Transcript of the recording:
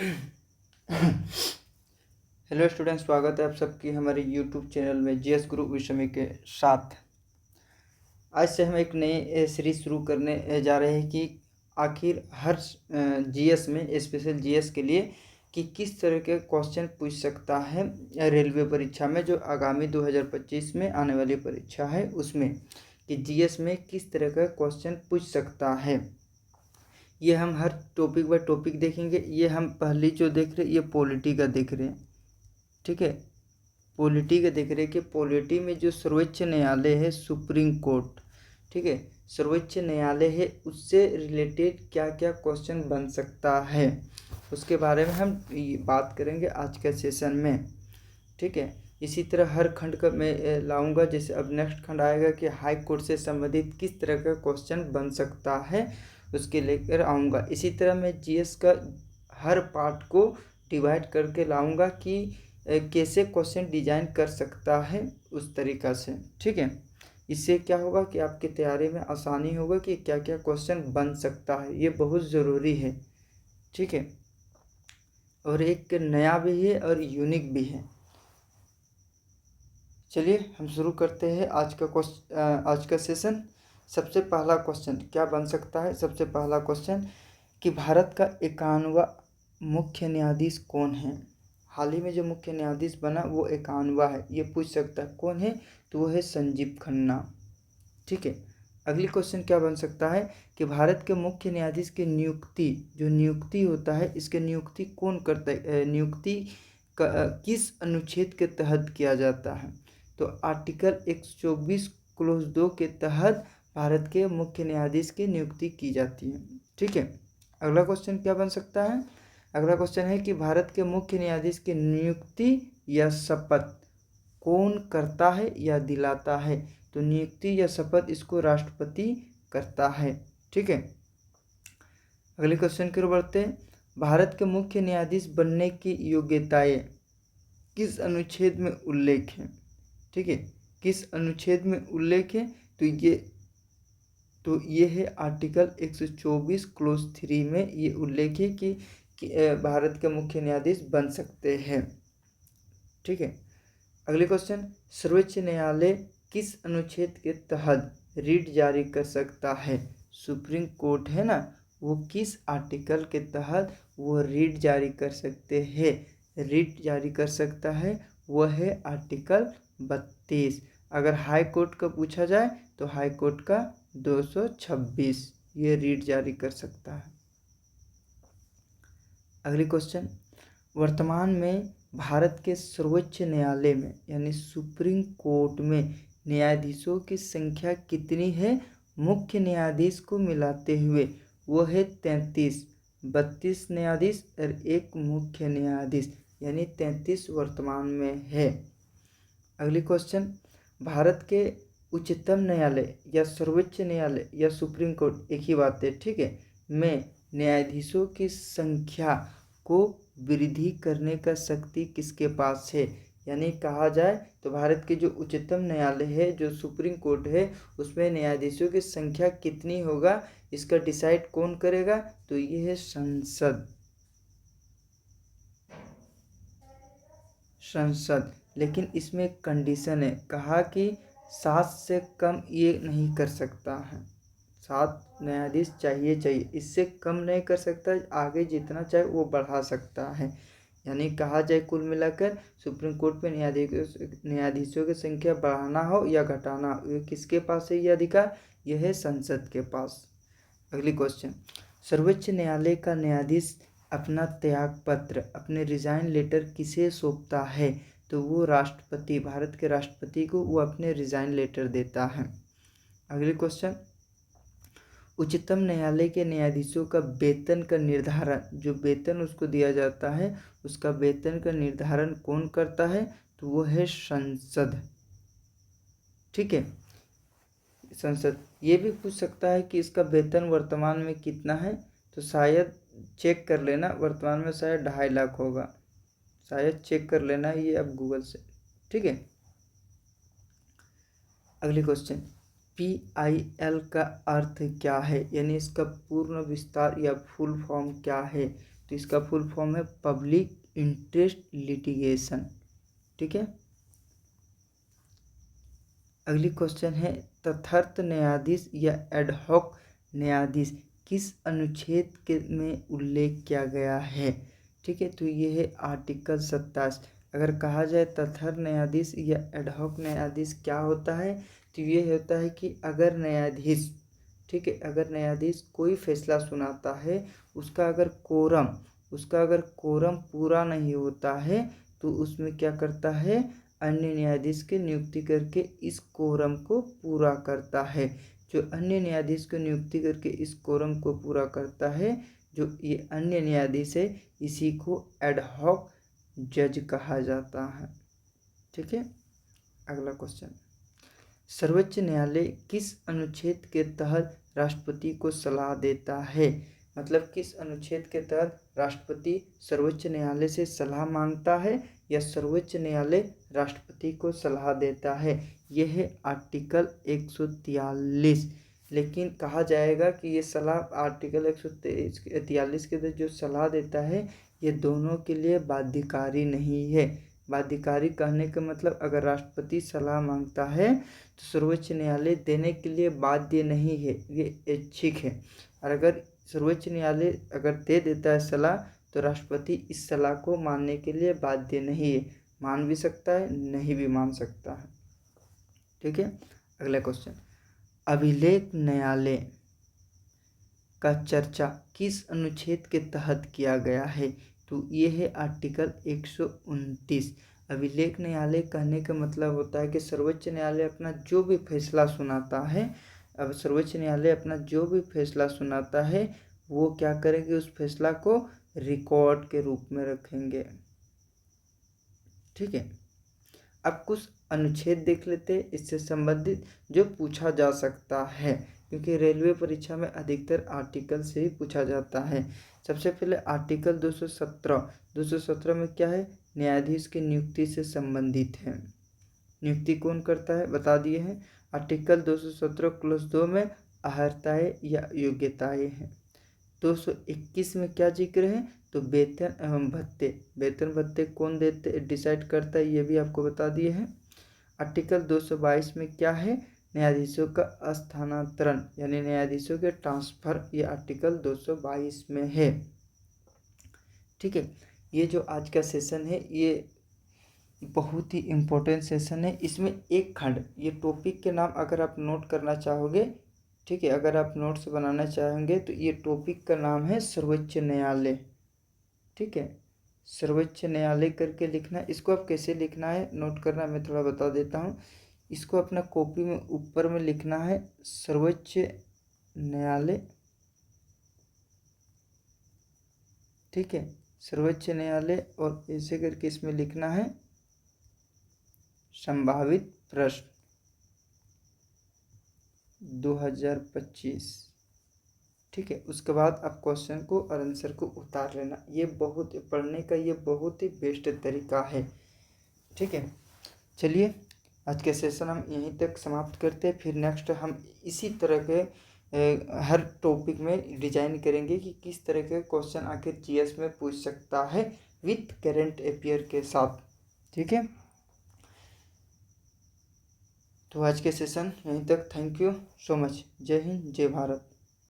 Hello student, स्वागत है आप सबकी हमारे यूट्यूब चैनल में जीएस गुरु विषय के साथ। आज से हम एक नए सीरीज शुरू करने जा रहे हैं कि आखिर हर जीएस में, स्पेशल जीएस के लिए, कि किस तरह के क्वेश्चन पूछ सकता है रेलवे परीक्षा में, जो आगामी 2025 में आने वाली परीक्षा है उसमें, कि जीएस में किस तरह का क्वेश्चन पूछ सकता है। ये हम हर टॉपिक बाय टॉपिक देखेंगे। ये हम पहली जो देख रहे हैं ये पॉलिटी का देख रहे हैं, ठीक है। पॉलिटी का देख रहे हैं कि पॉलिटी में जो सर्वोच्च न्यायालय है, सुप्रीम कोर्ट, ठीक है, सर्वोच्च न्यायालय है, उससे रिलेटेड क्या क्या क्वेश्चन बन सकता है उसके बारे में हम बात करेंगे आज के सेशन में, ठीक है। इसी तरह हर खंड का मैं लाऊंगा। जैसे अब नेक्स्ट खंड आएगा कि हाई कोर्ट से संबंधित किस तरह का क्वेश्चन बन सकता है, उसके लेकर आऊँगा। इसी तरह मैं जीएस का हर पार्ट को डिवाइड करके लाऊंगा कि कैसे क्वेश्चन डिजाइन कर सकता है उस तरीक़ा से, ठीक है। इससे क्या होगा कि आपकी तैयारी में आसानी होगा कि क्या क्या क्वेश्चन बन सकता है। ये बहुत ज़रूरी है, ठीक है, और एक नया भी है और यूनिक भी है। चलिए हम शुरू करते हैं आज का सेशन। सबसे पहला क्वेश्चन क्या बन सकता है? सबसे पहला क्वेश्चन कि भारत का 51वां मुख्य न्यायाधीश कौन है? हाल ही में जो मुख्य न्यायाधीश बना वो 51वां है। ये पूछ सकता है कौन है, तो वो है संजीव खन्ना, ठीक है। अगली क्वेश्चन क्या बन सकता है कि भारत के मुख्य न्यायाधीश की नियुक्ति, जो नियुक्ति होता है, इसके नियुक्ति कौन करता है? नियुक्ति किस अनुच्छेद के तहत किया जाता है? तो आर्टिकल 124 क्लोज 2 के तहत भारत के मुख्य न्यायाधीश की नियुक्ति की जाती है, ठीक है। अगला क्वेश्चन क्या बन सकता है? अगला क्वेश्चन है कि भारत के मुख्य न्यायाधीश की नियुक्ति या शपथ कौन करता है या दिलाता है? तो नियुक्ति या शपथ इसको राष्ट्रपति करता है, ठीक है। अगले क्वेश्चन की ओर बढ़ते हैं। भारत के मुख्य न्यायाधीश बनने की योग्यताएं किस अनुच्छेद में उल्लेख है? ठीक है, किस अनुच्छेद में उल्लेख है? तो ये है आर्टिकल 124 क्लोज 3 में ये उल्लेख है कि भारत के मुख्य न्यायाधीश बन सकते हैं, ठीक है। अगले क्वेश्चन, सर्वोच्च न्यायालय किस अनुच्छेद के तहत रीट जारी कर सकता है? सुप्रीम कोर्ट है ना, वो किस आर्टिकल के तहत वो रीट जारी कर सकते हैं? रीट जारी कर सकता है वह है आर्टिकल 32। अगर हाई कोर्ट का पूछा जाए तो हाई कोर्ट का 226 ये रीट जारी कर सकता है। अगली क्वेश्चन, वर्तमान में भारत के सर्वोच्च न्यायालय में यानी सुप्रीम कोर्ट में न्यायाधीशों की संख्या कितनी है? मुख्य न्यायाधीश को मिलाते हुए वो है 33। 32 न्यायाधीश और एक मुख्य न्यायाधीश, यानी 33 वर्तमान में है। अगली क्वेश्चन, भारत के उच्चतम न्यायालय या सर्वोच्च न्यायालय या सुप्रीम कोर्ट एक ही बात है, ठीक है, में न्यायाधीशों की संख्या को वृद्धि करने का शक्ति किसके पास है? यानी कहा जाए तो भारत के जो उच्चतम न्यायालय है, जो सुप्रीम कोर्ट है, उसमें न्यायाधीशों की संख्या कितनी होगा इसका डिसाइड कौन करेगा? तो ये है संसद। लेकिन इसमें एक कंडीशन है, कहा कि 7 से कम ये नहीं कर सकता है। 7 न्यायाधीश चाहिए, इससे कम नहीं कर सकता। आगे जितना चाहे वो बढ़ा सकता है। यानी कहा जाए कुल मिलाकर सुप्रीम कोर्ट में न्यायाधीशों की संख्या बढ़ाना हो या घटाना हो, ये किसके पास है ये अधिकार? यह है संसद के पास। अगली क्वेश्चन, सर्वोच्च न्यायालय का न्यायाधीश अपना त्याग पत्र, अपने रिजाइन लेटर किसे सौंपता है? तो वो राष्ट्रपति, भारत के राष्ट्रपति को वो अपने रिजाइन लेटर देता है। अगले क्वेश्चन, उच्चतम न्यायालय के न्यायाधीशों का वेतन का निर्धारण, जो वेतन उसको दिया जाता है उसका वेतन का निर्धारण कौन करता है? तो वो है संसद, ठीक है, संसद। ये भी पूछ सकता है कि इसका वेतन वर्तमान में कितना है? तो शायद चेक कर लेना, वर्तमान में शायद 2.5 लाख होगा, शायद चेक कर लेना ये अब गूगल से, ठीक है। अगले क्वेश्चन, PIL का अर्थ क्या है? यानी इसका पूर्ण विस्तार या फुल फॉर्म क्या है? तो इसका फुल फॉर्म है पब्लिक इंटरेस्ट लिटिगेशन। ठीक है। अगली क्वेश्चन है तथार्थ न्यायाधीश या एडहॉक न्यायाधीश किस अनुच्छेद के में उल्लेख किया गया है। ठीक है, तो ये है आर्टिकल 27। अगर कहा जाए तथार्थ न्यायाधीश या एडहॉक न्यायाधीश क्या होता है, तो ये होता है कि अगर न्यायाधीश, ठीक है, अगर न्यायाधीश कोई फैसला सुनाता है, उसका अगर कोरम पूरा नहीं होता है तो उसमें क्या करता है, अन्य न्यायाधीश की नियुक्ति करके इस कोरम को पूरा करता है। जो अन्य न्यायाधीश को नियुक्ति करके इस कोरम को पूरा करता है, जो ये अन्य न्यायाधीश है, इसी को एडहॉक जज कहा जाता है। ठीक है। अगला क्वेश्चन, सर्वोच्च न्यायालय किस अनुच्छेद के तहत राष्ट्रपति को सलाह देता है। मतलब किस अनुच्छेद के तहत राष्ट्रपति सर्वोच्च न्यायालय से सलाह मांगता है या सर्वोच्च न्यायालय राष्ट्रपति को सलाह देता है। यह है आर्टिकल 143। लेकिन कहा जाएगा कि ये सलाह आर्टिकल 143 के तहत जो सलाह देता है, ये दोनों के लिए बाध्यकारी नहीं है। बाध्यकारी कहने का मतलब अगर राष्ट्रपति सलाह मांगता है तो सर्वोच्च न्यायालय देने के लिए बाध्य नहीं है, ये ऐच्छिक है। और अगर सर्वोच्च न्यायालय अगर दे देता है सलाह तो राष्ट्रपति इस सलाह को मानने के लिए बाध्य नहीं है, मान भी सकता है, नहीं भी मान सकता है। ठीक है। अगला क्वेश्चन, अभिलेख न्यायालय का चर्चा किस अनुच्छेद के तहत किया गया है। तो ये है आर्टिकल 129। अभिलेख न्यायालय कहने का मतलब होता है कि सर्वोच्च न्यायालय अपना जो भी फैसला सुनाता है, अब सर्वोच्च न्यायालय अपना जो भी फैसला सुनाता है वो क्या करेंगे, उस फैसला को रिकॉर्ड के रूप में रखेंगे। ठीक है। अब कुछ अनुच्छेद देख लेते हैं इससे संबंधित जो पूछा जा सकता है, क्योंकि रेलवे परीक्षा में अधिकतर आर्टिकल से ही पूछा जाता है। सबसे पहले आर्टिकल 217 में क्या है, न्यायाधीश की नियुक्ति से संबंधित है। नियुक्ति कौन करता है बता दिए हैं। आर्टिकल 217 क्लॉज 2 में अर्हताएं या योग्यताएं हैं। 221 में क्या जिक्र है, तो वेतन एवं भत्ते कौन देते डिसाइड करता है, ये भी आपको बता दिए हैं। आर्टिकल 222 में क्या है, न्यायाधीशों का स्थानांतरण यानी न्यायाधीशों के ट्रांसफर, ये आर्टिकल 222 में है। ठीक है। ये जो आज का सेशन है ये बहुत ही इम्पोर्टेंट सेशन है। इसमें एक खंड, ये टॉपिक के नाम अगर आप नोट करना चाहोगे, ठीक है, अगर आप नोट्स बनाना चाहेंगे तो ये टॉपिक का नाम है सर्वोच्च न्यायालय। ठीक है, सर्वोच्च न्यायालय करके लिखना। इसको आप कैसे लिखना है नोट करना, मैं थोड़ा बता देता हूँ। इसको अपना कॉपी में ऊपर में लिखना है सर्वोच्च न्यायालय। ठीक है, सर्वोच्च न्यायालय, और ऐसे करके इसमें लिखना है संभावित प्रश्न 2025। ठीक है, उसके बाद आप क्वेश्चन को और आंसर को उतार लेना। ये बहुत पढ़ने का ये बहुत ही बेस्ट तरीका है। ठीक है, चलिए आज के सेशन हम यहीं तक समाप्त करते हैं। फिर नेक्स्ट हम इसी तरह के हर टॉपिक में डिजाइन करेंगे कि किस तरह के क्वेश्चन आखिर जीएस में पूछ सकता है विथ करंट अफेयर के साथ। ठीक है, तो आज के सेशन यहीं तक। Thank you so much. जय हिंद, जय भारत।